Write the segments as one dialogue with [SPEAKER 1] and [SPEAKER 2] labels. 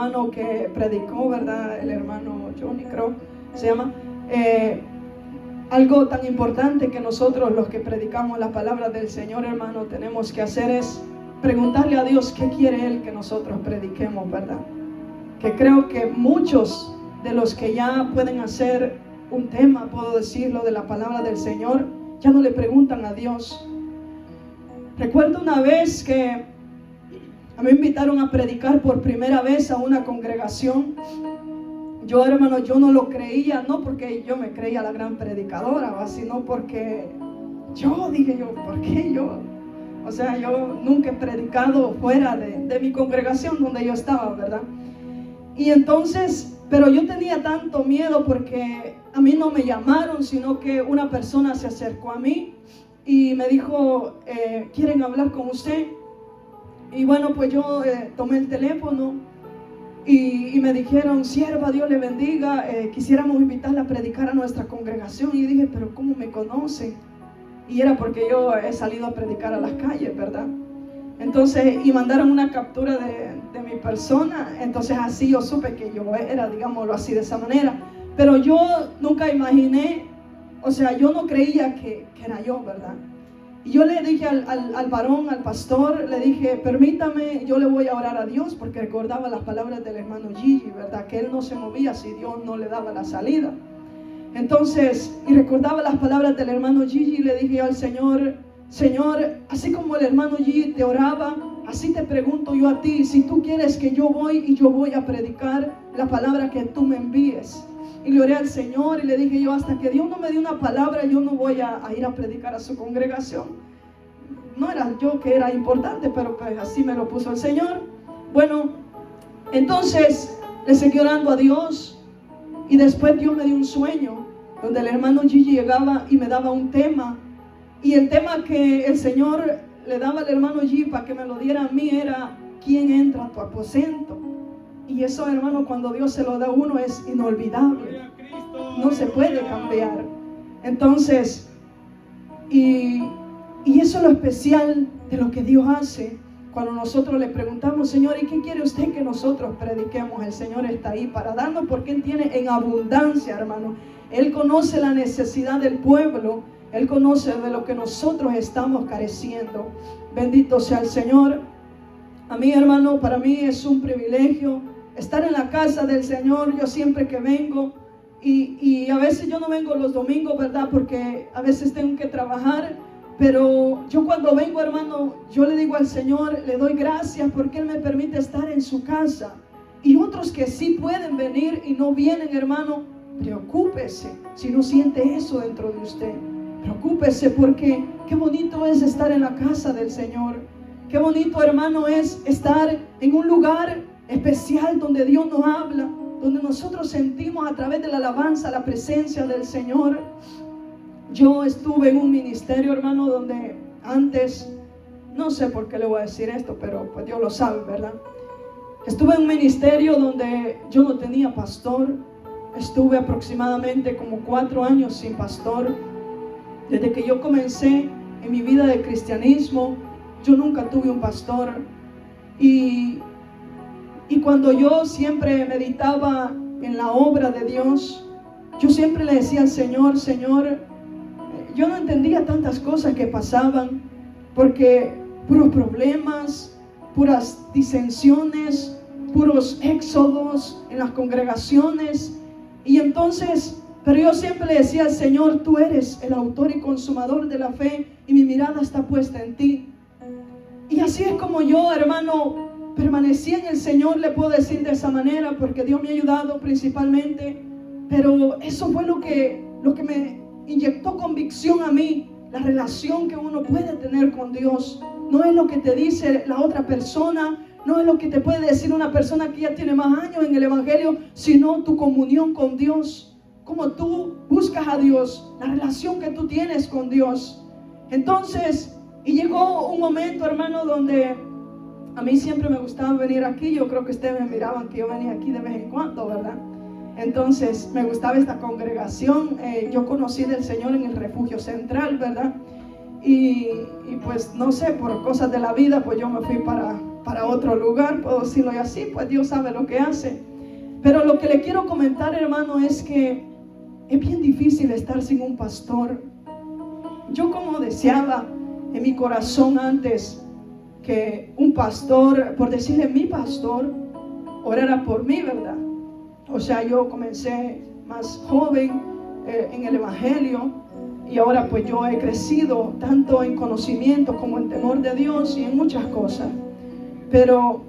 [SPEAKER 1] hermano que predicó, ¿verdad? El hermano Johnny, creo se llama. Algo tan importante que nosotros los que predicamos la palabra del Señor, hermano, tenemos que hacer es preguntarle a Dios qué quiere Él que nosotros prediquemos, ¿verdad? Que creo que muchos de los que ya pueden hacer un tema, puedo decirlo, de la palabra del Señor, ya no le preguntan a Dios. Recuerdo una vez que a mí me invitaron a predicar por primera vez a una congregación. Yo, hermano, yo no lo creía, no porque yo me creía la gran predicadora, sino porque yo dije, ¿por qué yo? O sea, yo nunca he predicado fuera de mi congregación donde yo estaba, ¿verdad? Y entonces, pero yo tenía tanto miedo porque a mí no me llamaron, sino que una persona se acercó a mí y me dijo, ¿quieren hablar con usted? Y bueno, pues yo tomé el teléfono y me dijeron, sierva, Dios le bendiga, quisiéramos invitarla a predicar a nuestra congregación. Y dije, pero ¿cómo me conocen? Y era porque yo he salido a predicar a las calles, ¿verdad? Entonces, y mandaron una captura de mi persona. Entonces así yo supe que yo era, digámoslo así, de esa manera. Pero yo nunca imaginé, o sea, yo no creía que era yo, ¿verdad? Y yo le dije al varón, al pastor, le dije, permítame, yo le voy a orar a Dios, porque recordaba las palabras del hermano Gigi, ¿verdad? Que él no se movía si Dios no le daba la salida. Entonces, y recordaba las palabras del hermano Gigi, y le dije al Señor, Señor, así como el hermano Gigi te oraba, así te pregunto yo a ti, si tú quieres que yo voy a predicar la palabra que tú me envíes. Y le oré al Señor y le dije yo, hasta que Dios no me dé una palabra, yo no voy a ir a predicar a su congregación. No era yo que era importante, pero pues así me lo puso el Señor. Bueno, entonces le seguí orando a Dios y después Dios me dio un sueño donde el hermano Gigi llegaba y me daba un tema. Y el tema que el Señor le daba al hermano Gigi para que me lo diera a mí era, ¿quién entra a tu aposento? Y eso, hermano, cuando Dios se lo da a uno es inolvidable. No se puede cambiar. Entonces, y eso es lo especial de lo que Dios hace. Cuando nosotros le preguntamos, Señor, ¿y qué quiere usted que nosotros prediquemos? El Señor está ahí para darnos, porque Él tiene en abundancia, hermano. Él conoce la necesidad del pueblo. Él conoce de lo que nosotros estamos careciendo. Bendito sea el Señor. A mí, hermano, para mí es un privilegio estar en la casa del Señor. Yo siempre que vengo, y a veces yo no vengo los domingos, ¿verdad? Porque a veces tengo que trabajar, pero yo cuando vengo, hermano, yo le digo al Señor, le doy gracias porque Él me permite estar en su casa. Y otros que sí pueden venir y no vienen, hermano, preocúpese si no siente eso dentro de usted. Preocúpese, porque qué bonito es estar en la casa del Señor. Qué bonito, hermano, es estar en un lugar especial donde Dios nos habla, donde nosotros sentimos a través de la alabanza la presencia del Señor. Yo estuve en un ministerio, hermano, donde antes, no sé por qué le voy a decir esto, pero pues Dios lo sabe, ¿verdad? Estuve en un ministerio donde yo no tenía pastor. Estuve aproximadamente como 4 años sin pastor. Desde que yo comencé en mi vida de cristianismo, yo nunca tuve un pastor. Y cuando yo siempre meditaba en la obra de Dios, yo siempre le decía al Señor, Señor, yo no entendía tantas cosas que pasaban, porque puros problemas, puras disensiones, puros éxodos en las congregaciones. Y entonces, pero yo siempre le decía al Señor, tú eres el autor y consumador de la fe, y mi mirada está puesta en ti. Y así es como yo, hermano, permanecí en el Señor, le puedo decir de esa manera, porque Dios me ha ayudado principalmente. Pero eso fue lo que me inyectó convicción a mí, la relación que uno puede tener con Dios. No es lo que te dice la otra persona, no es lo que te puede decir una persona que ya tiene más años en el Evangelio, sino tu comunión con Dios. Como tú buscas a Dios, la relación que tú tienes con Dios. Entonces, y llegó un momento, hermano, donde a mí siempre me gustaba venir aquí. Yo creo que ustedes me miraban que yo venía aquí de vez en cuando, ¿verdad? Entonces me gustaba esta congregación. Yo conocí del Señor en el Refugio Central, ¿verdad? Y pues no sé, por cosas de la vida, pues yo me fui para para otro lugar, puedo decirlo así, pues Dios sabe lo que hace. Pero lo que le quiero comentar, hermano, es que es bien difícil estar sin un pastor. Yo como deseaba en mi corazón antes que un pastor, por decirle mi pastor, orara por mí, ¿verdad? O sea, yo comencé más joven en el evangelio, y ahora pues yo he crecido tanto en conocimiento como en temor de Dios y en muchas cosas. Pero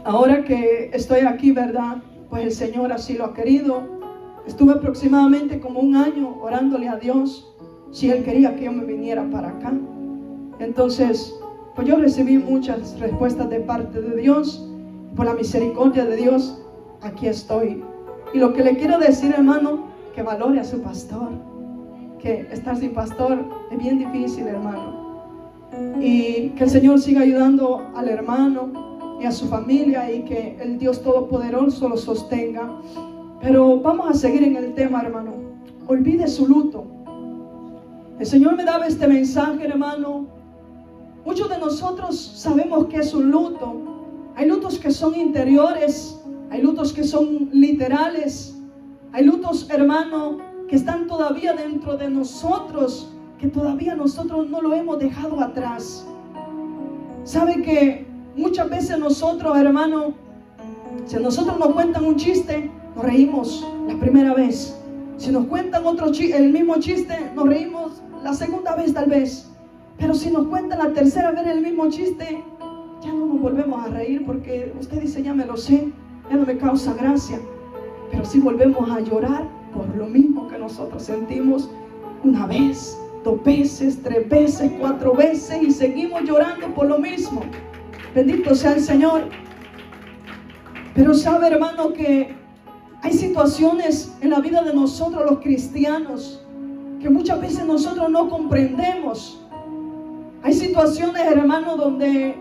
[SPEAKER 1] ahora que estoy aquí, ¿verdad? Pues el Señor así lo ha querido. Estuve aproximadamente como un año orándole a Dios si Él quería que yo me viniera para acá. Entonces, pues yo recibí muchas respuestas de parte de Dios. Por la misericordia de Dios, aquí estoy. Y lo que le quiero decir, hermano, que valore a su pastor. Que estar sin pastor es bien difícil, hermano. Y que el Señor siga ayudando al hermano y a su familia, y que el Dios Todopoderoso lo sostenga. Pero vamos a seguir en el tema, hermano. Olvide su luto. El Señor me daba este mensaje, hermano. Muchos de nosotros sabemos que es un luto. Hay lutos que son interiores, hay lutos que son literales, hay lutos, hermano, que están todavía dentro de nosotros, que todavía nosotros no lo hemos dejado atrás. ¿Sabe que muchas veces nosotros, hermano, si a nosotros nos cuentan un chiste, nos reímos la primera vez? Si nos cuentan el mismo chiste, nos reímos la segunda vez tal vez. Pero si nos cuentan la tercera vez el mismo chiste, ya no nos volvemos a reír, porque usted dice, ya me lo sé, ya no me causa gracia. Pero si volvemos a llorar por lo mismo que nosotros sentimos una vez, 2 veces, 3 veces, 4 veces, y seguimos llorando por lo mismo. Bendito sea el Señor. Pero sabe, hermano, que hay situaciones en la vida de nosotros los cristianos que muchas veces nosotros no comprendemos. Hay situaciones, hermano, donde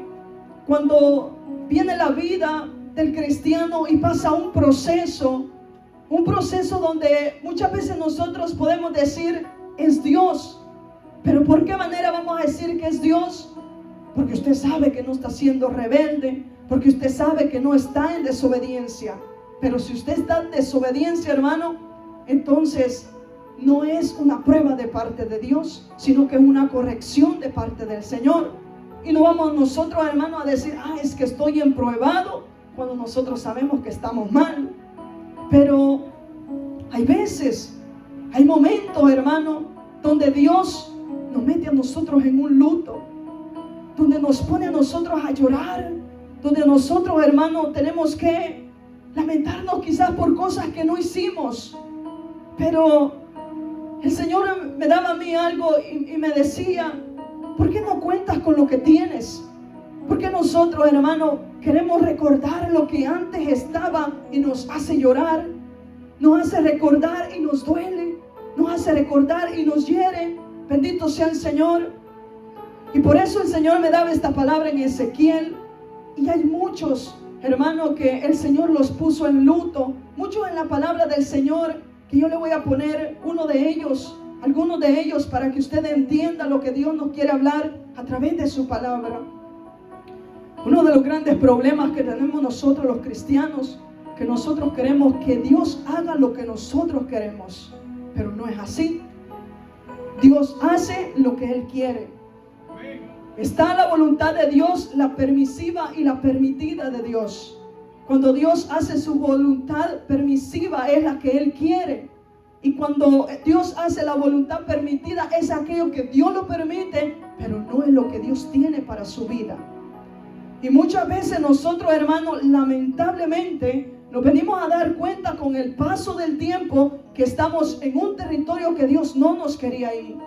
[SPEAKER 1] cuando viene la vida del cristiano y pasa un proceso donde muchas veces nosotros podemos decir, es Dios. Pero ¿por qué manera vamos a decir que es Dios? Porque usted sabe que no está siendo rebelde, porque usted sabe que no está en desobediencia. Pero si usted está en desobediencia, hermano, entonces no es una prueba de parte de Dios, sino que es una corrección de parte del Señor. Y no vamos nosotros, hermano, a decir, es que estoy empruebado, cuando nosotros sabemos que estamos mal. Pero hay veces, hay momentos, hermano, donde Dios nos mete a nosotros en un luto, donde nos pone a nosotros a llorar, donde nosotros, hermano, tenemos que lamentarnos quizás por cosas que no hicimos. Pero el Señor me daba a mí algo y me decía, ¿por qué no cuentas con lo que tienes? Porque nosotros, hermano, queremos recordar lo que antes estaba y nos hace llorar, nos hace recordar y nos duele, nos hace recordar y nos hiere. Bendito sea el Señor. Y por eso el Señor me daba esta palabra en Ezequiel. Y hay muchos, hermano, que el Señor los puso en luto. Muchos en la palabra del Señor, que yo le voy a poner algunos de ellos, para que usted entienda lo que Dios nos quiere hablar a través de su palabra. Uno de los grandes problemas que tenemos nosotros los cristianos, que nosotros queremos que Dios haga lo que nosotros queremos, pero no es así. Dios hace lo que Él quiere. Está la voluntad de Dios, la permisiva y la permitida de Dios. Cuando Dios hace su voluntad permisiva, es la que Él quiere. Y cuando Dios hace la voluntad permitida, es aquello que Dios lo permite, pero no es lo que Dios tiene para su vida. Y muchas veces nosotros, hermanos, lamentablemente nos venimos a dar cuenta con el paso del tiempo que estamos en un territorio que Dios no nos quería ir.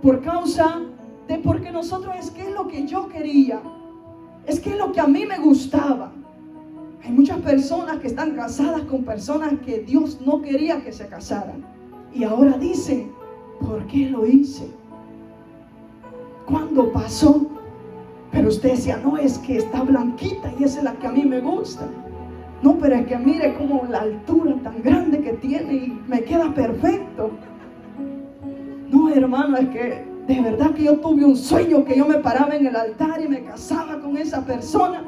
[SPEAKER 1] Por causa de porque nosotros es que es lo que yo quería, es que es lo que a mí me gustaba. Hay muchas personas que están casadas con personas que Dios no quería que se casaran. Y ahora dicen, ¿por qué lo hice? ¿Cuándo pasó? Pero usted decía, no, es que está blanquita y esa es la que a mí me gusta. No, pero es que mire como la altura tan grande que tiene y me queda perfecto. No, hermano, es que de verdad que yo tuve un sueño que yo me paraba en el altar y me casaba con esa persona.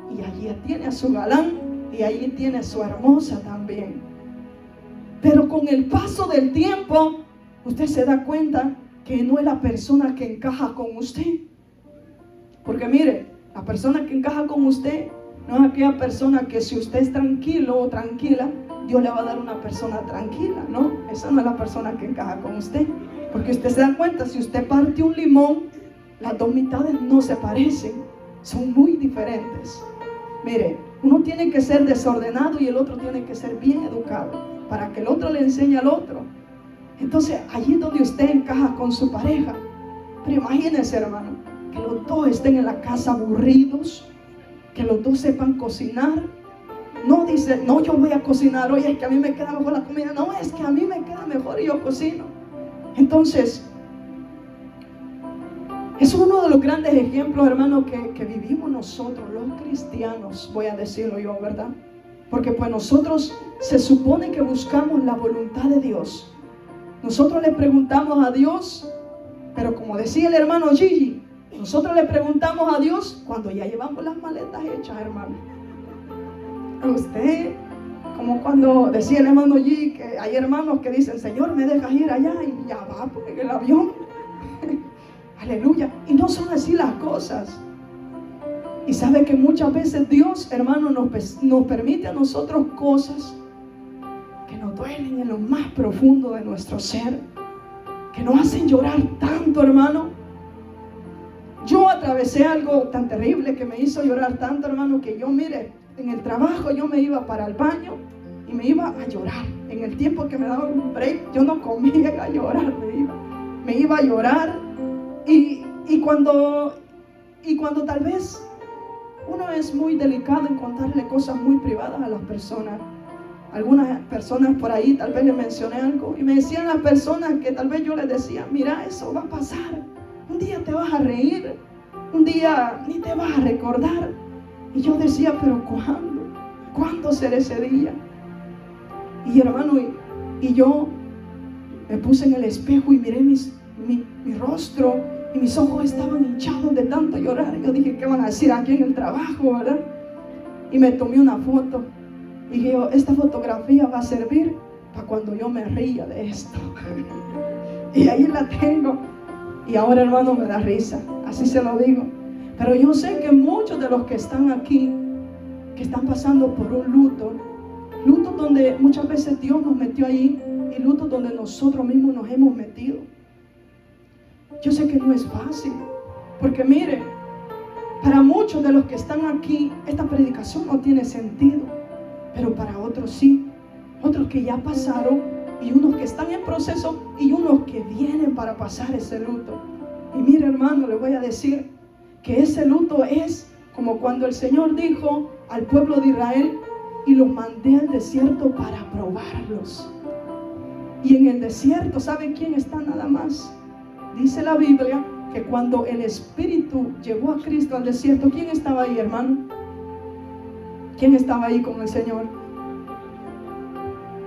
[SPEAKER 1] Y allí tiene a su galán y allí tiene a su hermosa también. Pero con el paso del tiempo, usted se da cuenta que no es la persona que encaja con usted. Porque mire, la persona que encaja con usted no es aquella persona que si usted es tranquilo o tranquila, Dios le va a dar una persona tranquila, ¿no? Esa no es la persona que encaja con usted. Porque usted se da cuenta, si usted parte un limón, las dos mitades no se parecen, son muy diferentes. Mire, uno tiene que ser desordenado y el otro tiene que ser bien educado, para que el otro le enseñe al otro. Entonces, allí es donde usted encaja con su pareja. Pero imagínense, hermano, que los dos estén en la casa aburridos, que los dos sepan cocinar. No dice, no, yo voy a cocinar, oye, es que a mí me queda mejor la comida. No, es que a mí me queda mejor y yo cocino. Entonces, es uno de los grandes ejemplos, hermano, que vivimos nosotros, los cristianos, voy a decirlo yo, ¿verdad? Porque pues nosotros se supone que buscamos la voluntad de Dios. Nosotros le preguntamos a Dios, pero como decía el hermano Gigi, nosotros le preguntamos a Dios cuando ya llevamos las maletas hechas, hermano. A usted, como cuando decía el hermano Gigi, que hay hermanos que dicen, Señor, me dejas ir allá, y ya va en el avión. Aleluya. Y no son así las cosas. Y sabe que muchas veces Dios, hermano, nos permite a nosotros cosas que nos duelen en lo más profundo de nuestro ser, que nos hacen llorar tanto, hermano. Yo atravesé algo tan terrible que me hizo llorar tanto, hermano, que yo, mire, en el trabajo yo me iba para el baño y me iba a llorar. En el tiempo que me daba un break, yo no comía, a llorar, me iba a llorar. Y cuando tal vez uno es muy delicado en contarle cosas muy privadas a las personas. Algunas personas por ahí tal vez les mencioné algo y me decían las personas que tal vez yo les decía, mira, eso va a pasar, un día te vas a reír, un día ni te vas a recordar. Y yo decía, pero ¿cuándo? ¿Cuándo será ese día? Y hermano, y yo me puse en el espejo y miré mi rostro y mis ojos estaban hinchados de tanto llorar. Yo dije, ¿qué van a decir aquí en el trabajo, verdad? Y me tomé una foto y dije, esta fotografía va a servir para cuando yo me ría de esto. Y ahí la tengo. Y ahora, hermano, me da risa, así se lo digo. Pero yo sé que muchos de los que están aquí, que están pasando por un luto donde muchas veces Dios nos metió ahí, y luto donde nosotros mismos nos hemos metido. Yo sé que no es fácil, porque mire, para muchos de los que están aquí, esta predicación no tiene sentido, pero para otros sí, otros que ya pasaron, y unos que están en proceso, y unos que vienen para pasar ese luto. Y mire, hermano, le voy a decir que ese luto es como cuando el Señor dijo al pueblo de Israel, y los mandé al desierto para probarlos. Y en el desierto, ¿saben quién está nada más? Dice la Biblia que cuando el Espíritu llevó a Cristo al desierto, ¿quién estaba ahí, hermano? ¿Quién estaba ahí con el Señor?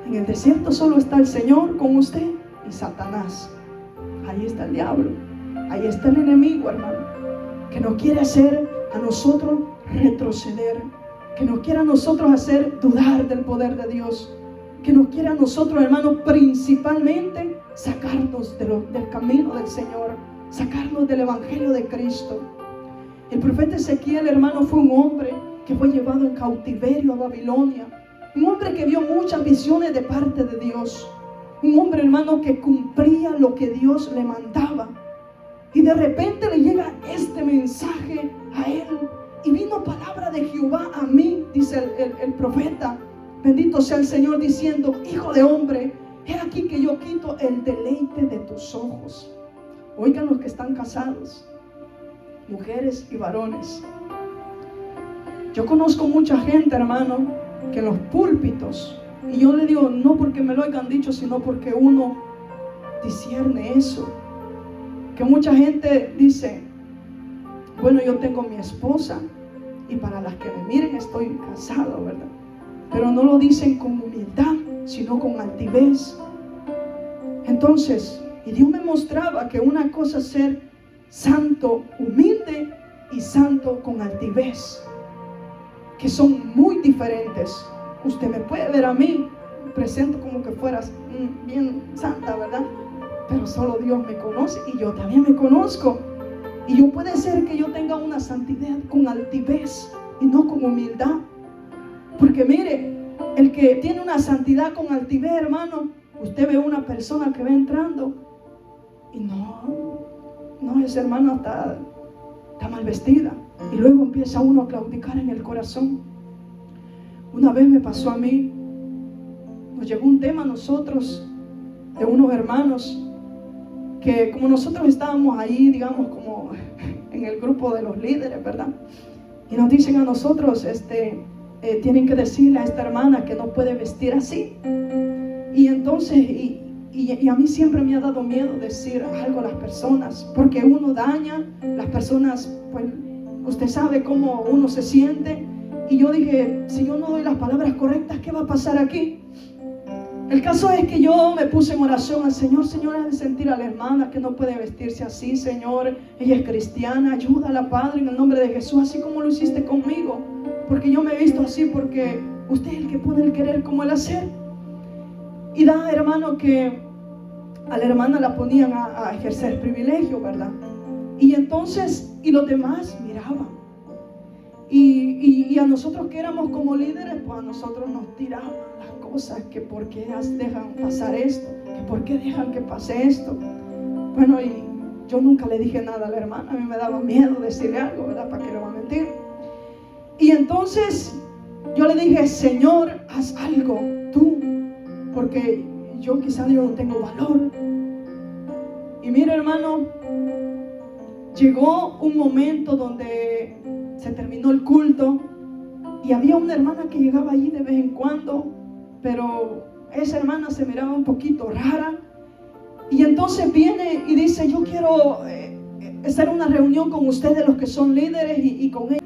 [SPEAKER 1] En el desierto solo está el Señor con usted y Satanás. Ahí está el diablo, ahí está el enemigo, hermano, que nos quiere hacer a nosotros retroceder, que nos quiere a nosotros hacer dudar del poder de Dios, que nos quiere a nosotros, hermano, principalmente sacarnos del camino del Señor, sacarnos del Evangelio de Cristo. El profeta Ezequiel, hermano, fue un hombre que fue llevado en cautiverio a Babilonia, un hombre que vio muchas visiones de parte de Dios, un hombre, hermano, que cumplía lo que Dios le mandaba. Y de repente le llega este mensaje a él, y vino palabra de Jehová a mí, dice el profeta, bendito sea el Señor, diciendo, hijo de hombre, he aquí que yo quito el deleite de tus ojos. Oigan los que están casados, mujeres y varones. Yo conozco mucha gente, hermano, que en los púlpitos, y yo le digo, no porque me lo hayan dicho, sino porque uno discierne eso, que mucha gente dice, bueno, yo tengo mi esposa, y para las que me miren estoy casado, ¿verdad? Pero no lo dicen con humildad, sino con altivez. Entonces, Y Dios me mostraba que una cosa es ser santo, humilde, y santo con altivez, que son muy diferentes. Usted me puede ver a mí, me presento como que fueras bien santa, ¿verdad? Pero solo Dios me conoce y yo también me conozco. Y yo puede ser que yo tenga una santidad con altivez y no con humildad. Porque mire, el que tiene una santidad con altivez, hermano, usted ve una persona que va entrando y no, esa hermana está mal vestida. Y luego empieza uno a claudicar en el corazón. Una vez me pasó a mí, nos llegó un tema a nosotros, de unos hermanos, que como nosotros estábamos ahí, digamos, como en el grupo de los líderes, ¿verdad? Y nos dicen a nosotros, tienen que decirle a esta hermana que no puede vestir así. Y entonces, y a mí siempre me ha dado miedo decir algo a las personas, porque uno daña, las personas, pues, usted sabe cómo uno se siente. Y yo dije, si yo no doy las palabras correctas, ¿qué va a pasar aquí? El caso es que yo me puse en oración al Señor. Señor, haz de sentir a la hermana que no puede vestirse así, Señor. Ella es cristiana, ayúdala, Padre, en el nombre de Jesús, así como lo hiciste conmigo. Porque yo me he visto así, porque usted es el que pone el querer como el hacer. Y da, hermano, que a la hermana la ponían a ejercer privilegio, ¿verdad? Y entonces, y los demás miraban. Y a nosotros que éramos como líderes, pues a nosotros nos tiraban las cosas, que por qué dejan pasar esto, que por qué dejan que pase esto. Bueno, y yo nunca le dije nada a la hermana, a mí me daba miedo decirle algo, ¿verdad? ¿Para qué le voy a mentir? Y entonces yo le dije, Señor, haz algo tú, porque yo quizás yo no tengo valor. Y mira, hermano, llegó un momento donde se terminó el culto y había una hermana que llegaba allí de vez en cuando, pero esa hermana se miraba un poquito rara. Y entonces viene y dice, yo quiero hacer una reunión con ustedes, los que son líderes, y con ella.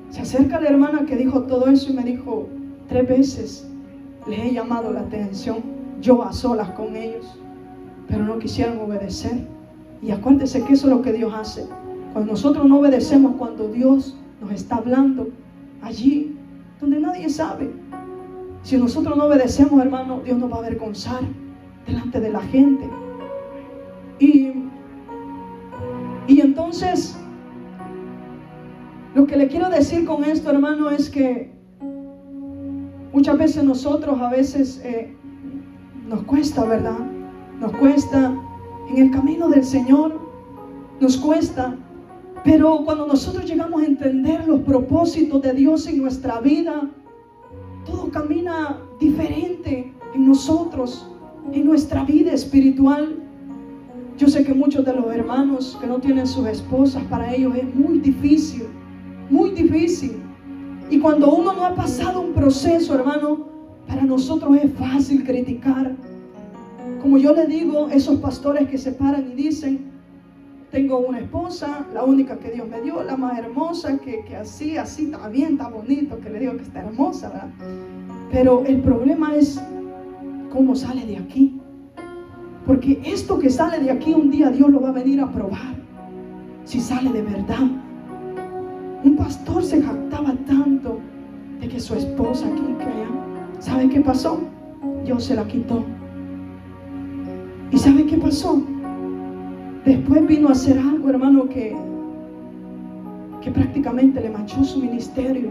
[SPEAKER 1] Se acerca la hermana que dijo todo eso y me dijo, 3 veces les he llamado la atención, yo a solas con ellos, pero no quisieron obedecer. Y acuérdese que eso es lo que Dios hace. Cuando nosotros no obedecemos, cuando Dios nos está hablando allí donde nadie sabe, si nosotros no obedecemos, hermano, Dios nos va a avergonzar delante de la gente. Y entonces, lo que le quiero decir con esto, hermano, es que muchas veces nosotros nos cuesta, ¿verdad? Nos cuesta en el camino del Señor, nos cuesta. Pero cuando nosotros llegamos a entender los propósitos de Dios en nuestra vida, todo camina diferente en nosotros, en nuestra vida espiritual. Yo sé que muchos de los hermanos que no tienen sus esposas, para ellos es muy difícil, muy difícil. Y cuando uno no ha pasado un proceso, hermano, para nosotros es fácil criticar. Como yo le digo, esos pastores que se paran y dicen, tengo una esposa, la única que Dios me dio, la más hermosa, que así, está bien, está bonito, que le digo que está hermosa, ¿verdad? Pero el problema es cómo sale de aquí. Porque esto que sale de aquí, un día Dios lo va a venir a probar, si sale de verdad. Un pastor se jactaba tanto de que su esposa aquí que allá. ¿Sabe qué pasó? Dios se la quitó. ¿Y sabe qué pasó? Después vino a hacer algo, hermano, que prácticamente le manchó su ministerio.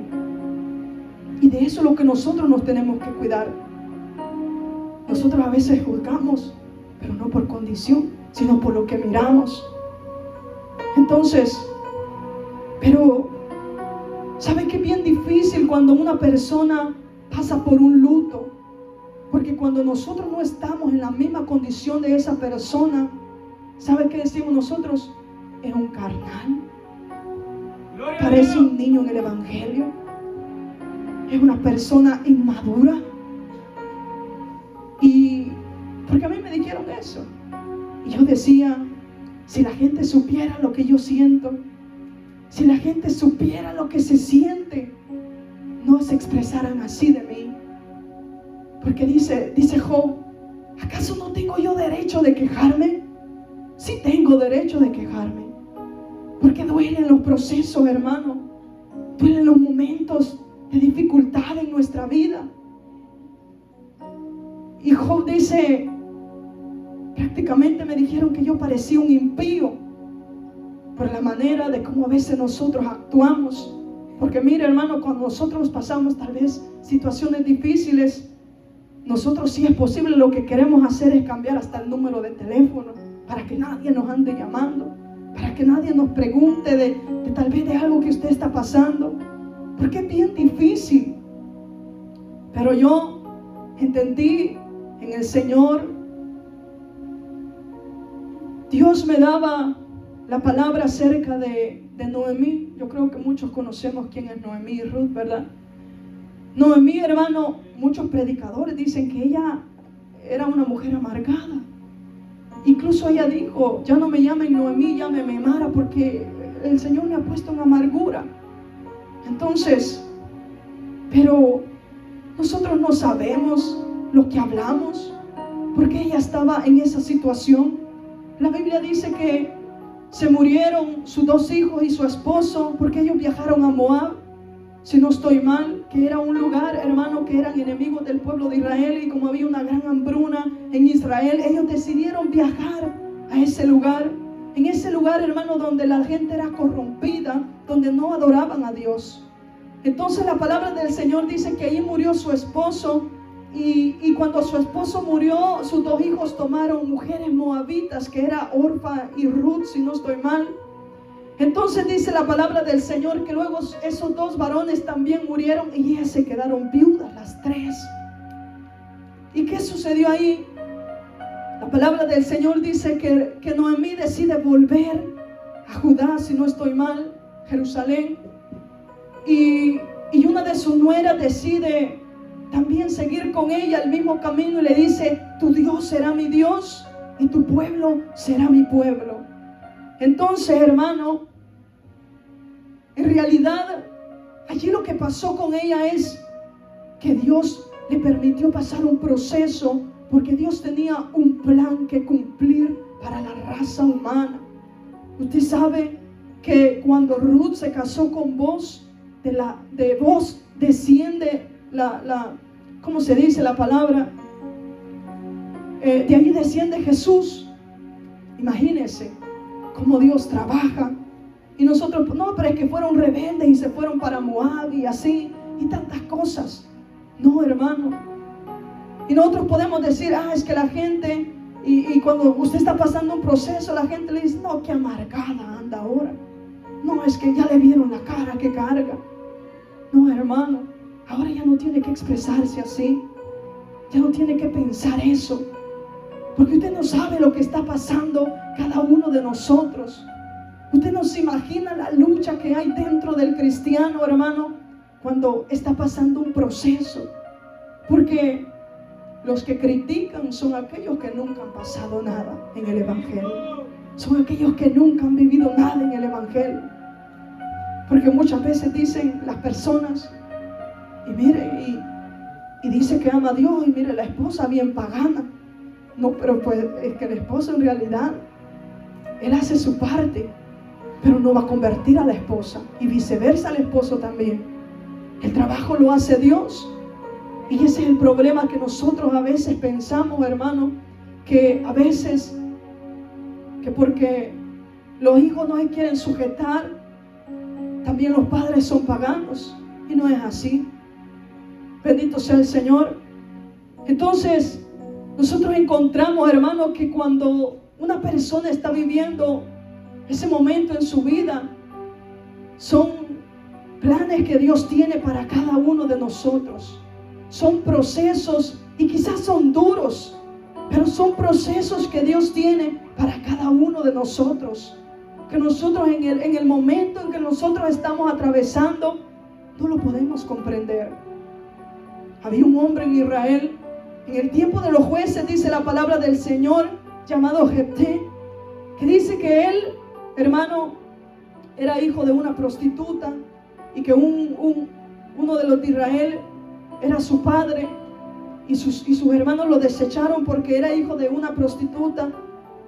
[SPEAKER 1] Y de eso es lo que nosotros nos tenemos que cuidar. Nosotros a veces juzgamos, pero no por condición, sino por lo que miramos. Entonces, pero ¿sabe qué es bien difícil cuando una persona pasa por un luto? Porque cuando nosotros no estamos en la misma condición de esa persona, ¿sabe qué decimos nosotros? Es un carnal. Parece un niño en el evangelio. Es una persona inmadura. Y porque a mí me dijeron eso. Y yo decía, si la gente supiera lo que yo siento, si la gente supiera lo que se siente, no se expresaran así de mí. Porque dice Job, ¿acaso no tengo yo derecho de quejarme? sí tengo derecho de quejarme. Porque duelen los procesos, hermano. Duelen los momentos de dificultad en nuestra vida. Y Job dice, prácticamente me dijeron que yo parecía un impío por la manera de cómo a veces nosotros actuamos. Porque mire, hermano, cuando nosotros pasamos tal vez situaciones difíciles, nosotros sí es posible, lo que queremos hacer es cambiar hasta el número de teléfono para que nadie nos ande llamando, para que nadie nos pregunte de tal vez de algo que usted está pasando, porque es bien difícil. Pero yo entendí en el Señor, Dios me daba la palabra acerca de Noemí. Yo creo que muchos conocemos quién es Noemí y Ruth, ¿verdad? Noemí, hermano, muchos predicadores dicen que ella era una mujer amargada. Incluso ella dijo, ya no me llamen Noemí, llámeme Mara, porque el Señor me ha puesto en amargura. Entonces, pero nosotros no sabemos lo que hablamos, porque ella estaba en esa situación. La Biblia dice que se murieron sus 2 hijos y su esposo, porque ellos viajaron a Moab, si no estoy mal, que era un lugar, hermano, que eran enemigos del pueblo de Israel, y como había una gran hambruna en Israel, ellos decidieron viajar a ese lugar. En ese lugar, hermano, donde la gente era corrompida, donde no adoraban a Dios. Entonces la palabra del Señor dice que ahí murió su esposo, y cuando su esposo murió, sus 2 hijos tomaron mujeres moabitas, que era Orfa y Ruth, si no estoy mal. Entonces dice la palabra del Señor que luego esos 2 varones también murieron, y ellas se quedaron viudas, las 3. ¿Y qué sucedió ahí? La palabra del Señor dice que Noemí decide volver a Judá, si no estoy mal, Jerusalén. Y una de sus nueras decide también seguir con ella el mismo camino, y le dice, tu Dios será mi Dios y tu pueblo será mi pueblo. Entonces, hermano, en realidad allí lo que pasó con ella es que Dios le permitió pasar un proceso, porque Dios tenía un plan que cumplir para la raza humana. Usted sabe que cuando Ruth se casó con Boaz, de Boaz desciende ¿cómo se dice la palabra? De ahí desciende Jesús. Imagínense cómo Dios trabaja. Y nosotros, no, pero es que fueron rebeldes y se fueron para Moab y así, y tantas cosas. No, hermano. Y nosotros podemos decir, es que la gente, y cuando usted está pasando un proceso, la gente le dice, no, qué amargada anda ahora. No, es que ya le vieron la cara que carga. No, hermano, ahora ya no tiene que expresarse así. Ya no tiene que pensar eso. Porque usted no sabe lo que está pasando cada uno de nosotros. Usted no se imagina la lucha que hay dentro del cristiano, hermano, cuando está pasando un proceso. Porque los que critican son aquellos que nunca han pasado nada en el Evangelio. Son aquellos que nunca han vivido nada en el Evangelio. Porque muchas veces dicen las personas, y mire, y dice que ama a Dios, y mire, la esposa bien pagana. No, pero pues es que el esposo en realidad, él hace su parte, pero no va a convertir a la esposa, y viceversa al esposo también. El trabajo lo hace Dios. Y ese es el problema, que nosotros a veces pensamos, hermano, que a veces, que porque los hijos no se quieren sujetar, también los padres son paganos. Y no es así. Bendito sea el Señor. Entonces, nosotros encontramos, hermano, que cuando una persona está viviendo ese momento en su vida, son planes que Dios tiene para cada uno de nosotros. Son procesos, y quizás son duros, pero son procesos que Dios tiene para cada uno de nosotros. Que nosotros en el momento en que nosotros estamos atravesando, no lo podemos comprender. Había un hombre en Israel, en el tiempo de los jueces, dice la palabra del Señor, llamado Jefté, que dice que él, hermano, era hijo de una prostituta, y que uno de los de Israel era su padre, y sus hermanos lo desecharon porque era hijo de una prostituta.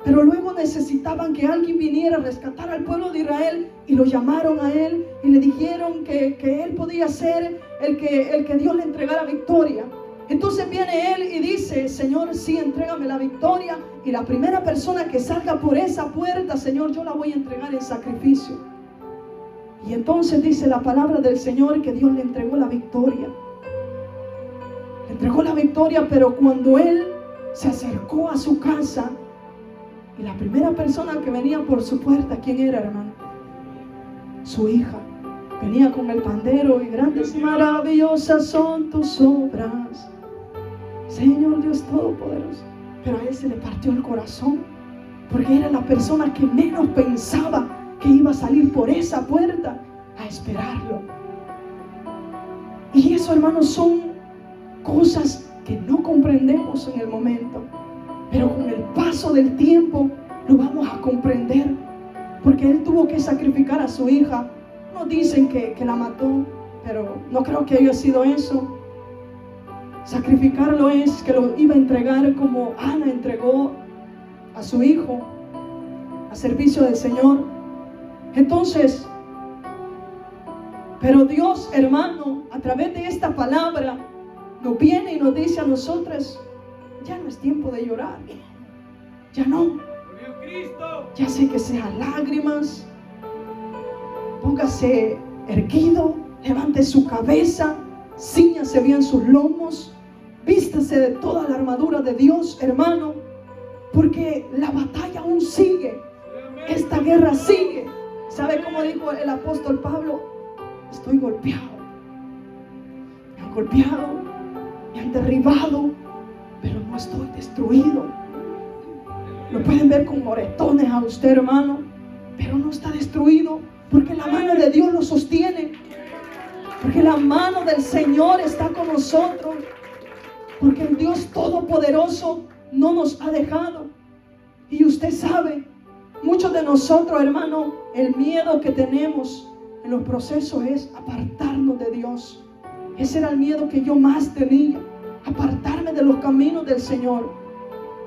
[SPEAKER 1] Pero luego necesitaban que alguien viniera a rescatar al pueblo de Israel, y lo llamaron a él y le dijeron que él podía ser el que Dios le entregara victoria. Entonces viene él y dice: Señor, sí, entrégame la victoria, y la primera persona que salga por esa puerta, Señor, yo la voy a entregar en sacrificio. Y entonces dice la palabra del Señor que Dios le entregó la victoria. Le entregó la victoria, pero cuando él se acercó a su casa, y la primera persona que venía por su puerta, ¿quién era, hermano? Su hija. Venía con el pandero: y grandes y maravillosas son tus obras, Señor Dios Todopoderoso. Pero a él se le partió el corazón, porque era la persona que menos pensaba que iba a salir por esa puerta a esperarlo. Y eso, hermanos, son cosas que no comprendemos en el momento, pero con el paso del tiempo lo vamos a comprender, porque él tuvo que sacrificar a su hija. No dicen que la mató, pero no creo que haya sido eso. Sacrificarlo es que lo iba a entregar como Ana entregó a su hijo a servicio del Señor. Entonces, pero Dios, hermano, a través de esta palabra nos viene y nos dice a nosotros: ya no es tiempo de llorar, ya no. Ya sé que sean lágrimas, póngase erguido, levante su cabeza, cíñase bien sus lomos, vístase de toda la armadura de Dios, hermano, porque la batalla aún sigue, esta guerra sigue. ¿Sabe cómo dijo el apóstol Pablo? Estoy golpeado, me han golpeado, me han derribado, pero no estoy destruido. Lo pueden ver con moretones a usted, hermano, pero no está destruido, porque la mano de Dios lo sostiene, porque la mano del Señor está con nosotros, porque el Dios Todopoderoso no nos ha dejado. Y usted sabe, muchos de nosotros, hermano, el miedo que tenemos en los procesos es apartarnos de Dios. Ese era el miedo que yo más tenía, apartarme de los caminos del Señor.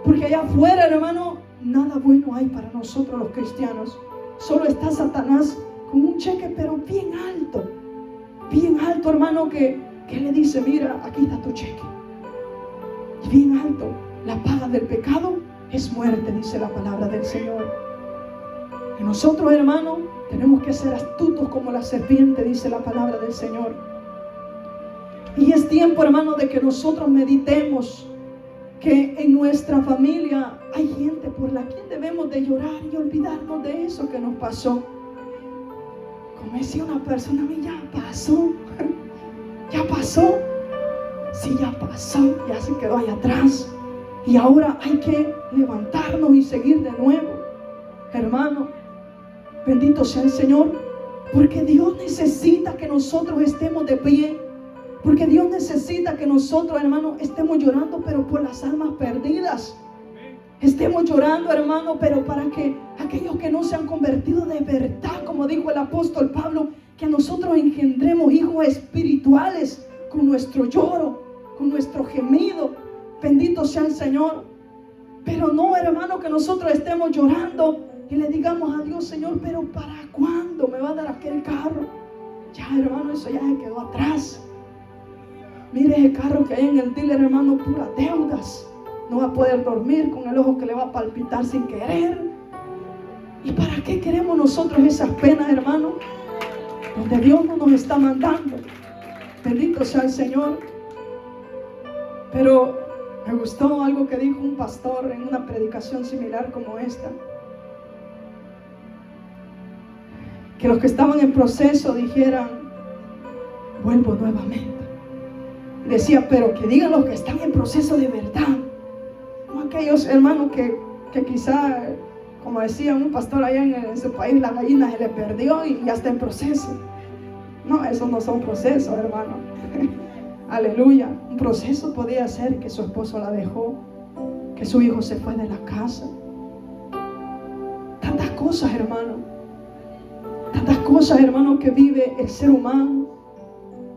[SPEAKER 1] Porque allá afuera, hermano, nada bueno hay para nosotros los cristianos. Solo está Satanás con un cheque, pero bien alto, hermano, que le dice: mira, aquí está tu cheque. Y bien alto, la paga del pecado es muerte, dice la palabra del Señor. Y nosotros, hermano, tenemos que ser astutos como la serpiente, dice la palabra del Señor. Y es tiempo, hermano, de que nosotros meditemos que en nuestra familia hay gente por la quien debemos de llorar y olvidarnos de eso que nos pasó. Como decía una persona a mí: ya pasó, ya pasó. Sí, ya pasó, ya se quedó ahí atrás, y ahora hay que levantarnos y seguir de nuevo. Hermano, bendito sea el Señor, porque Dios necesita que nosotros estemos de pie. Porque Dios necesita que nosotros, hermano, estemos llorando, pero por las almas perdidas. Estemos llorando, hermano, pero para que aquellos que no se han convertido de verdad, como dijo el apóstol Pablo, que nosotros engendremos hijos espirituales con nuestro lloro, con nuestro gemido. Bendito sea el Señor. Pero no, hermano, que nosotros estemos llorando y le digamos a Dios: Señor, pero ¿para cuándo me va a dar aquel carro? Ya, hermano, eso ya se quedó atrás. Mire ese carro que hay en el dealer, hermano, puras deudas. No va a poder dormir, con el ojo que le va a palpitar sin querer. ¿Y para qué queremos nosotros esas penas, hermano? Donde Dios no nos está mandando. Bendito sea el Señor. Pero me gustó algo que dijo un pastor en una predicación similar como esta. Que los que estaban en proceso dijeran: vuelvo nuevamente. Decía, pero que digan los que están en proceso de verdad, no aquellos hermanos que quizá, como decía un pastor allá en su país, la gallina se le perdió y ya está en proceso. No, esos no son procesos, hermano. Aleluya. Un proceso podía ser que su esposo la dejó, que su hijo se fue de la casa. Tantas cosas, hermano. Tantas cosas, hermano, que vive el ser humano.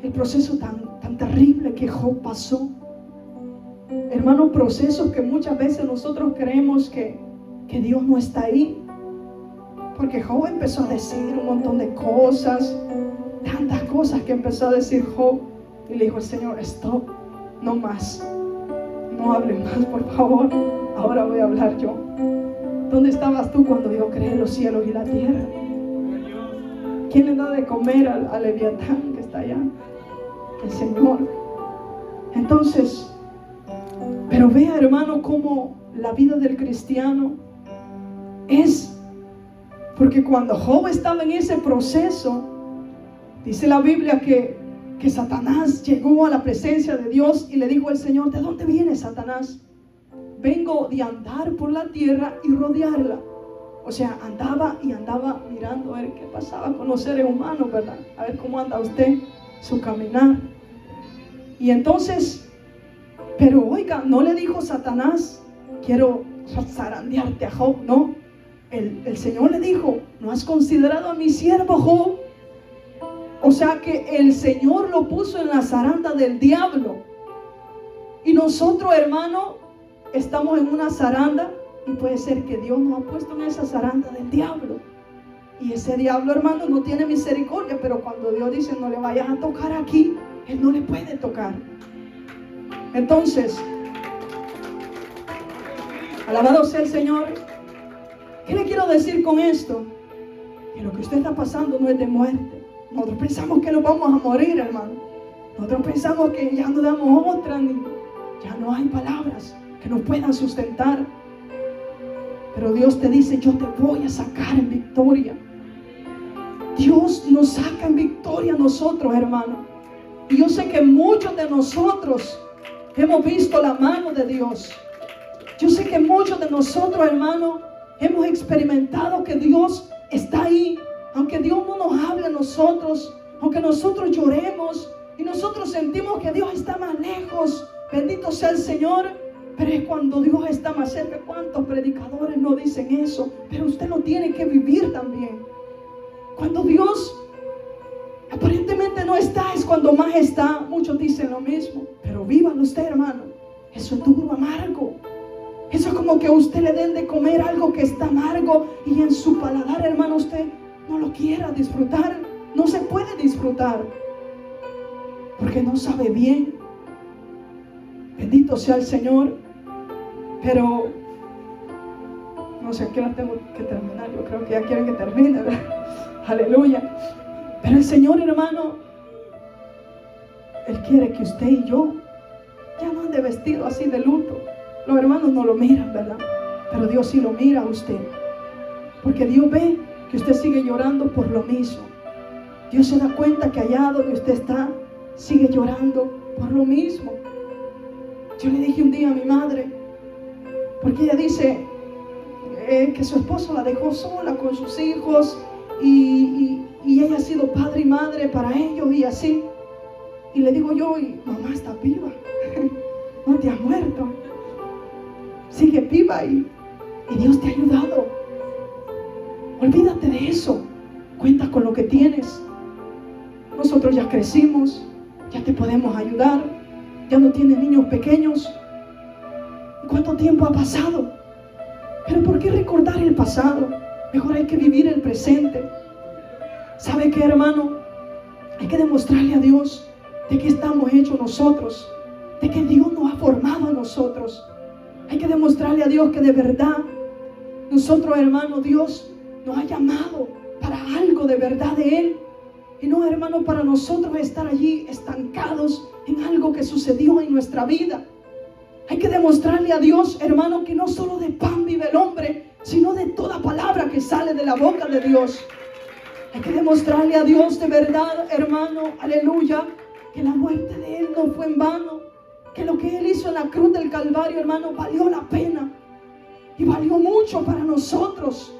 [SPEAKER 1] El proceso tan terrible que Job pasó. Hermano, procesos que muchas veces nosotros creemos que que Dios no está ahí. Porque Job empezó a decir un montón de cosas, tantas cosas que empezó a decir Job. Y le dijo el Señor: stop, no más, no hable más, por favor, ahora voy a hablar yo. ¿Dónde estabas tú cuando yo creé los cielos y la tierra? ¿Quién le da de comer al Leviatán que está allá? El Señor. Entonces, pero vea, hermano, cómo la vida del cristiano es, porque cuando Job estaba en ese proceso, dice la Biblia que Satanás llegó a la presencia de Dios y le dijo al Señor: ¿de dónde vienes, Satanás? Vengo de andar por la tierra y rodearla. O sea, andaba mirando a ver qué pasaba con los seres humanos, ¿verdad? A ver cómo anda usted, su caminar. Y entonces, pero oiga, no le dijo Satanás: quiero zarandearte a Job. No, el Señor le dijo: ¿no has considerado a mi siervo Job? O sea que el Señor lo puso en la zaranda del diablo. Y nosotros, hermano, estamos en una zaranda, y puede ser que Dios nos ha puesto en esa zaranda del diablo. Y ese diablo, hermano, no tiene misericordia. Pero cuando Dios dice: no le vayas a tocar aquí, Él no le puede tocar. Entonces, alabado sea el Señor. ¿Qué le quiero decir con esto? Que lo que usted está pasando no es de muerte. Nosotros pensamos que nos vamos a morir, hermano. Nosotros pensamos que ya no damos otra, ya no hay palabras que nos puedan sustentar. Pero Dios te dice: yo te voy a sacar en victoria. Dios nos saca en victoria a nosotros, hermano. Y yo sé que muchos de nosotros hemos visto la mano de Dios. Yo sé que muchos de nosotros, hermano, hemos experimentado que Dios está ahí. Aunque Dios no nos hable a nosotros, aunque nosotros lloremos y nosotros sentimos que Dios está más lejos, bendito sea el Señor, pero es cuando Dios está más cerca. ¿Cuántos predicadores no dicen eso? Pero usted lo tiene que vivir también. Cuando Dios aparentemente no está, es cuando más está. Muchos dicen lo mismo, pero vívalo usted, hermano. Eso es duro, amargo. Eso es como que a usted le den de comer algo que está amargo y en su paladar, hermano, usted no lo quiera disfrutar. No se puede disfrutar porque no sabe bien. Bendito sea el Señor. Pero no sé a qué hora tengo que terminar. Yo creo que ya quieren que termine, ¿verdad? Aleluya. Pero el Señor, hermano, Él quiere que usted y yo ya no ande vestido así de luto. Los hermanos no lo miran, ¿verdad? Pero Dios sí lo mira a usted, porque Dios ve que usted sigue llorando por lo mismo. Dios se da cuenta que allá donde usted está, sigue llorando por lo mismo. Yo le dije un día a mi madre, porque ella dice que su esposo la dejó sola con sus hijos y ella ha sido padre y madre para ellos y así. Y le digo yo: y mamá está viva, no te has muerto, sigue viva y Dios te ha ayudado. Olvídate de eso, cuenta con lo que tienes. Nosotros ya crecimos, ya te podemos ayudar, ya no tienes niños pequeños. ¿Cuánto tiempo ha pasado? Pero ¿por qué recordar el pasado? Mejor hay que vivir el presente. ¿Sabe qué, hermano? Hay que demostrarle a Dios de qué estamos hechos nosotros, de que Dios nos ha formado a nosotros. Hay que demostrarle a Dios que de verdad nosotros, hermano, Dios nos ha llamado para algo de verdad de Él. Y no, hermano, para nosotros estar allí estancados en algo que sucedió en nuestra vida. Hay que demostrarle a Dios, hermano, que no solo de pan vive el hombre, sino de toda palabra que sale de la boca de Dios. Hay que demostrarle a Dios de verdad, hermano, aleluya, que la muerte de Él no fue en vano, que lo que Él hizo en la cruz del Calvario, hermano, valió la pena y valió mucho para nosotros.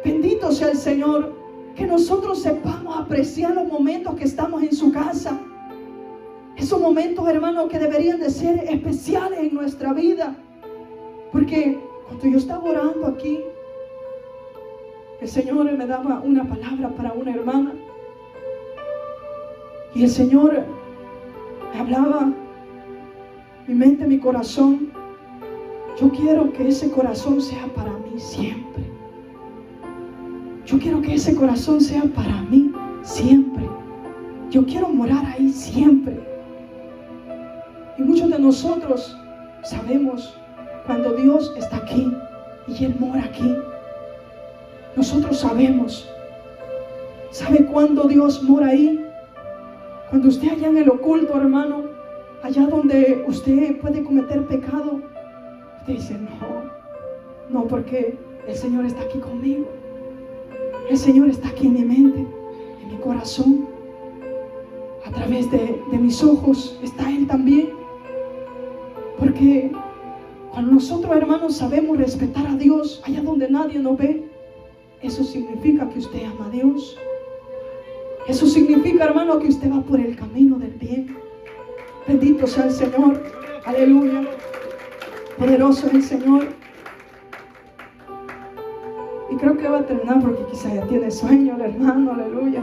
[SPEAKER 1] Bendito sea el Señor. Que nosotros sepamos apreciar los momentos que estamos en su casa. Esos momentos, hermano, que deberían de ser especiales en nuestra vida. Porque cuando yo estaba orando aquí, el Señor me daba una palabra para una hermana. Y el Señor me hablaba, mi mente, mi corazón. Yo quiero que ese corazón sea para mí siempre. Yo quiero que ese corazón sea para mí siempre. Yo quiero morar ahí siempre. Y muchos de nosotros sabemos cuando Dios está aquí y Él mora aquí. Nosotros sabemos. ¿Sabe cuándo Dios mora ahí? Cuando usted allá en el oculto, hermano, allá donde usted puede cometer pecado, usted dice, no, porque el Señor está aquí conmigo. El Señor está aquí en mi mente, en mi corazón. A través de mis ojos está Él también. Porque cuando nosotros, hermanos, sabemos respetar a Dios allá donde nadie nos ve, eso significa que usted ama a Dios. Eso significa, hermano, que usted va por el camino del bien. Bendito sea el Señor. Aleluya. Poderoso es el Señor. Y creo que va a terminar porque quizás ya tiene sueño el hermano. Aleluya.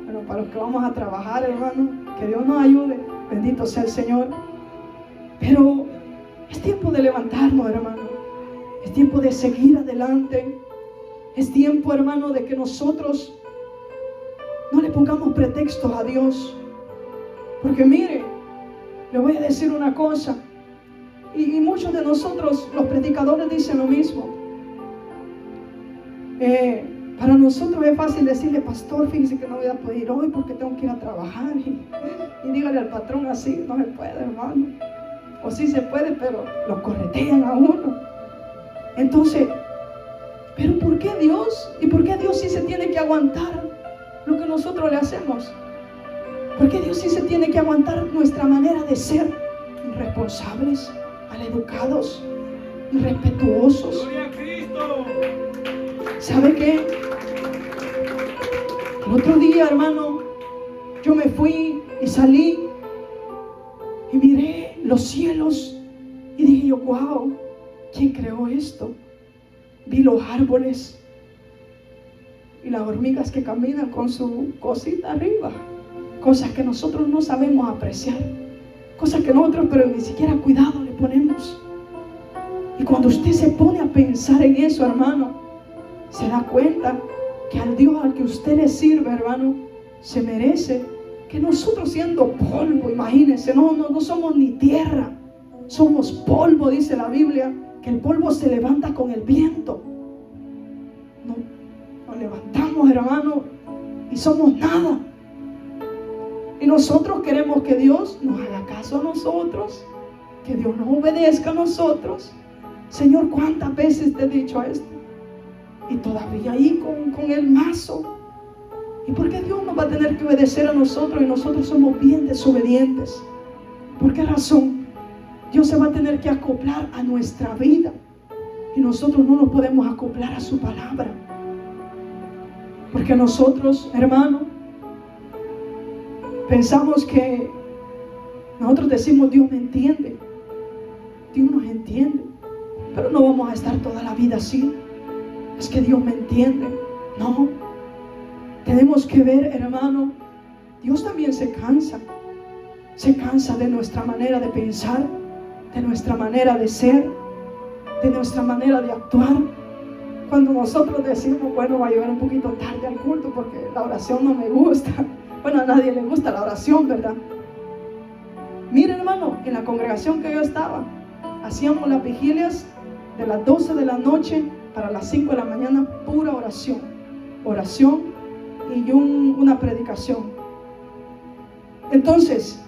[SPEAKER 1] Bueno, para los que vamos a trabajar, hermano, que Dios nos ayude. Bendito sea el Señor. Pero es tiempo de levantarnos, hermano. Es tiempo de seguir adelante. Es tiempo, hermano, de que nosotros no le pongamos pretextos a Dios. Porque mire, le voy a decir una cosa. Y muchos de nosotros, los predicadores, dicen lo mismo. Para nosotros es fácil decirle, pastor, fíjese que no voy a poder ir hoy porque tengo que ir a trabajar. Y dígale al patrón así, no se puede, hermano. O sí se puede, pero lo corretean a uno. Entonces, ¿pero por qué Dios? ¿Y por qué Dios sí se tiene que aguantar lo que nosotros le hacemos? ¿Por qué Dios sí se tiene que aguantar nuestra manera de ser irresponsables, maleducados, irrespetuosos?
[SPEAKER 2] ¡Gloria a Cristo!
[SPEAKER 1] ¿Sabe qué? El otro día, hermano, yo me fui y salí y miré los cielos y dije yo, wow, ¿quién creó esto? Vi los árboles y las hormigas que caminan con su cosita arriba, cosas que nosotros no sabemos apreciar, cosas que nosotros pero ni siquiera cuidado le ponemos. Y cuando usted se pone a pensar en eso, hermano, se da cuenta que al Dios al que usted le sirve, hermano, se merece que nosotros, siendo polvo, imagínense, no somos ni tierra, somos polvo, dice la Biblia, que el polvo se levanta con el viento. Nos levantamos, hermano, y somos nada. Y nosotros queremos que Dios nos haga caso a nosotros, que Dios nos obedezca a nosotros. Señor, ¿cuántas veces te he dicho esto? Y todavía ahí con el mazo. ¿Y por qué Dios nos va a tener que obedecer a nosotros y nosotros somos bien desobedientes? ¿Por qué razón? Dios se va a tener que acoplar a nuestra vida y nosotros no nos podemos acoplar a su palabra. Porque nosotros, hermano, pensamos que nosotros decimos, Dios me entiende. Dios nos entiende, pero no vamos a estar toda la vida así. Es que Dios me entiende. No. Tenemos que ver, hermano, Dios también se cansa. Se cansa de nuestra manera de pensar, de nuestra manera de ser, de nuestra manera de actuar. Cuando nosotros decimos, bueno, va a llegar un poquito tarde al culto porque la oración no me gusta. Bueno, a nadie le gusta la oración, ¿verdad? Mire, hermano, en la congregación que yo estaba, hacíamos las vigilias de las 12 de la noche para las 5 de la mañana, pura oración. Oración y una predicación. Entonces,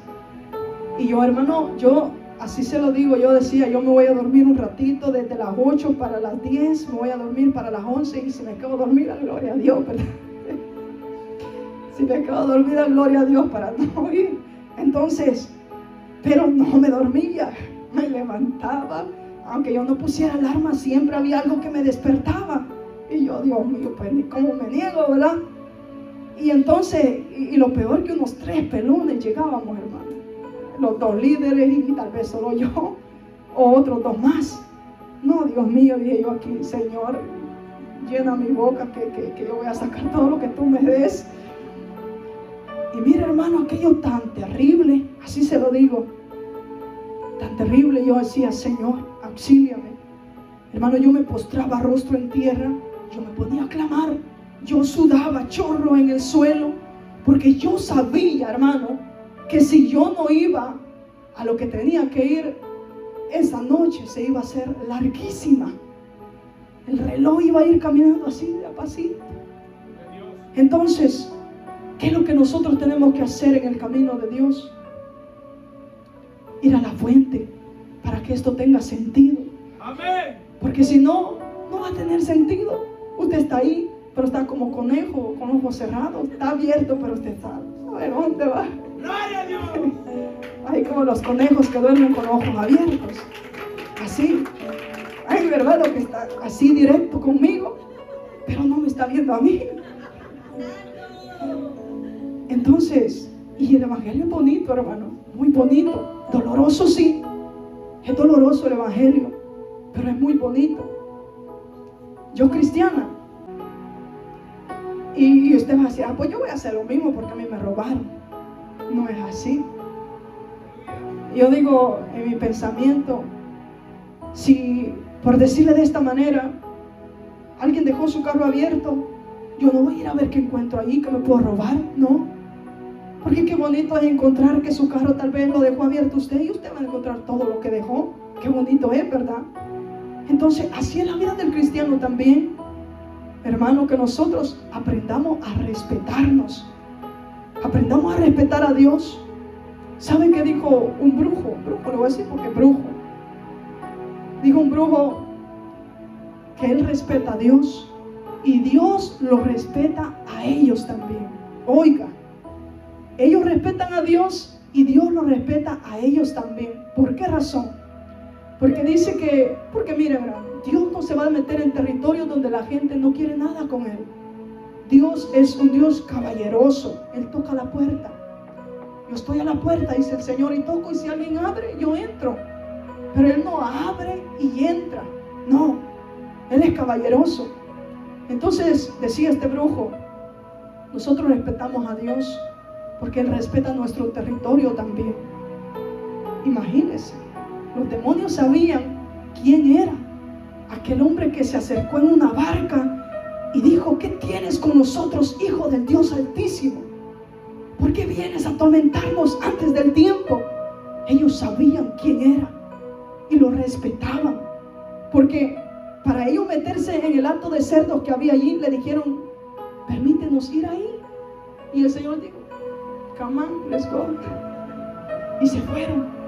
[SPEAKER 1] y yo, hermano, yo así se lo digo, yo decía, yo me voy a dormir un ratito desde las 8 para las 10, me voy a dormir para las 11 y si me quedo dormida, gloria a Dios, ¿verdad? Si me quedo dormida, gloria a Dios para no ir. Entonces, pero no me dormía, me levantaba, aunque yo no pusiera alarma, siempre había algo que me despertaba. Y yo, Dios mío, pues ni cómo me niego, ¿verdad? Y entonces, y lo peor que unos 3 pelones llegábamos, hermano. Los 2 líderes y tal vez solo yo, o otros 2 más. No, Dios mío, dije yo aquí, Señor, llena mi boca que yo voy a sacar todo lo que tú me des. Y mira, hermano, aquello tan terrible, así se lo digo, tan terrible. Yo decía, Señor, auxíliame. Hermano, yo me postraba rostro en tierra, yo me ponía a clamar, yo sudaba chorro en el suelo, porque yo sabía, hermano, que si yo no iba a lo que tenía que ir, esa noche se iba a hacer larguísima. El reloj iba a ir caminando así de a pasito. Entonces, ¿qué es lo que nosotros tenemos que hacer en el camino de Dios? Ir a la fuente para que esto tenga sentido. Amén. Porque si no, no va a tener sentido. Usted está ahí, pero está como conejo, con ojos cerrados. Está abierto, pero usted está, a ver, ¿dónde va? ¡Gloria a Dios! Hay como los conejos que duermen con ojos abiertos. Así. Ay, ¿verdad? Lo que está así directo conmigo, pero no me está viendo a mí. Entonces, y el evangelio es bonito, hermano, muy bonito. Doloroso, sí. Es doloroso el evangelio, pero es muy bonito. Yo cristiana, y usted va a decir, pues yo voy a hacer lo mismo porque a mí me robaron. No es así. Yo digo en mi pensamiento, si por decirle de esta manera, alguien dejó su carro abierto, yo no voy a ir a ver qué encuentro ahí que me puedo robar, no. Porque qué bonito es encontrar que su carro tal vez lo dejó abierto usted y usted va a encontrar todo lo que dejó. Qué bonito es, ¿verdad? Entonces, así es la vida del cristiano también. Hermano, que nosotros aprendamos a respetarnos. Aprendamos a respetar a Dios. ¿Sabe qué dijo un brujo? Brujo, lo voy a decir porque es brujo. Dijo un brujo que él respeta a Dios y Dios lo respeta a ellos también. Oiga, ellos respetan a Dios y Dios lo respeta a ellos también. ¿Por qué razón? Porque dice que, porque miren, Dios no se va a meter en territorios donde la gente no quiere nada con Él. Dios es un Dios caballeroso. Él toca la puerta. Yo estoy a la puerta, dice el Señor, y toco, y si alguien abre, yo entro. Pero Él no abre y entra. No, Él es caballeroso. Entonces, decía este brujo, nosotros respetamos a Dios porque Él respeta nuestro territorio también. Imagínense, los demonios sabían quién era aquel hombre que se acercó en una barca y dijo, ¿qué tienes con nosotros, hijo del Dios Altísimo? ¿Por qué vienes a atormentarnos antes del tiempo? Ellos sabían quién era y lo respetaban, porque para ellos meterse en el hato de cerdos que había allí, le dijeron, permítenos ir ahí. Y el Señor dijo, come on, let's go. Y se fueron.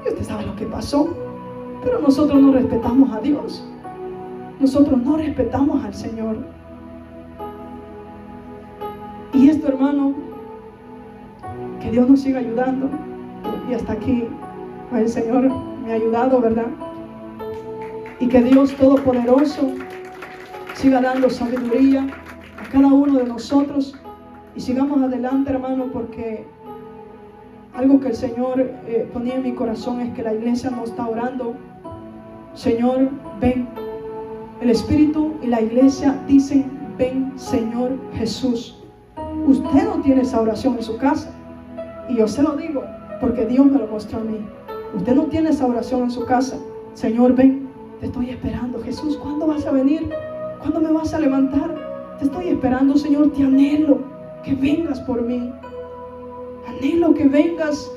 [SPEAKER 1] Y usted sabe lo que pasó. Pero nosotros no respetamos a Dios. Nosotros no respetamos al Señor. Y esto, hermano, que Dios nos siga ayudando. Y hasta aquí, pues, el Señor me ha ayudado, ¿verdad? Y que Dios Todopoderoso siga dando sabiduría a cada uno de nosotros. Y sigamos adelante, hermano, porque algo que el Señor ponía en mi corazón es que la iglesia no está orando, Señor, ven. El Espíritu y la iglesia dicen, ven, Señor Jesús. Usted no tiene esa oración en su casa. Y yo se lo digo porque Dios me lo mostró a mí. Usted no tiene esa oración en su casa. Señor, ven, te estoy esperando. Jesús, ¿cuándo vas a venir? ¿Cuándo me vas a levantar? Te estoy esperando, Señor, te anhelo que vengas por mí. Anhelo que vengas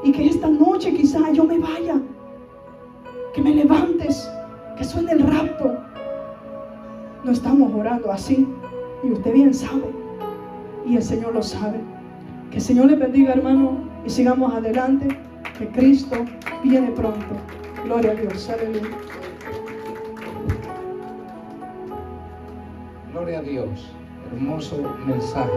[SPEAKER 1] y que esta noche quizá yo me vaya, que me levantes, que suene el rapto. No estamos orando así, y usted bien sabe, y el Señor lo sabe. Que el Señor le bendiga, hermano, y sigamos adelante, que Cristo viene pronto. Gloria a Dios, aleluya.
[SPEAKER 2] Gloria a Dios, hermoso mensaje.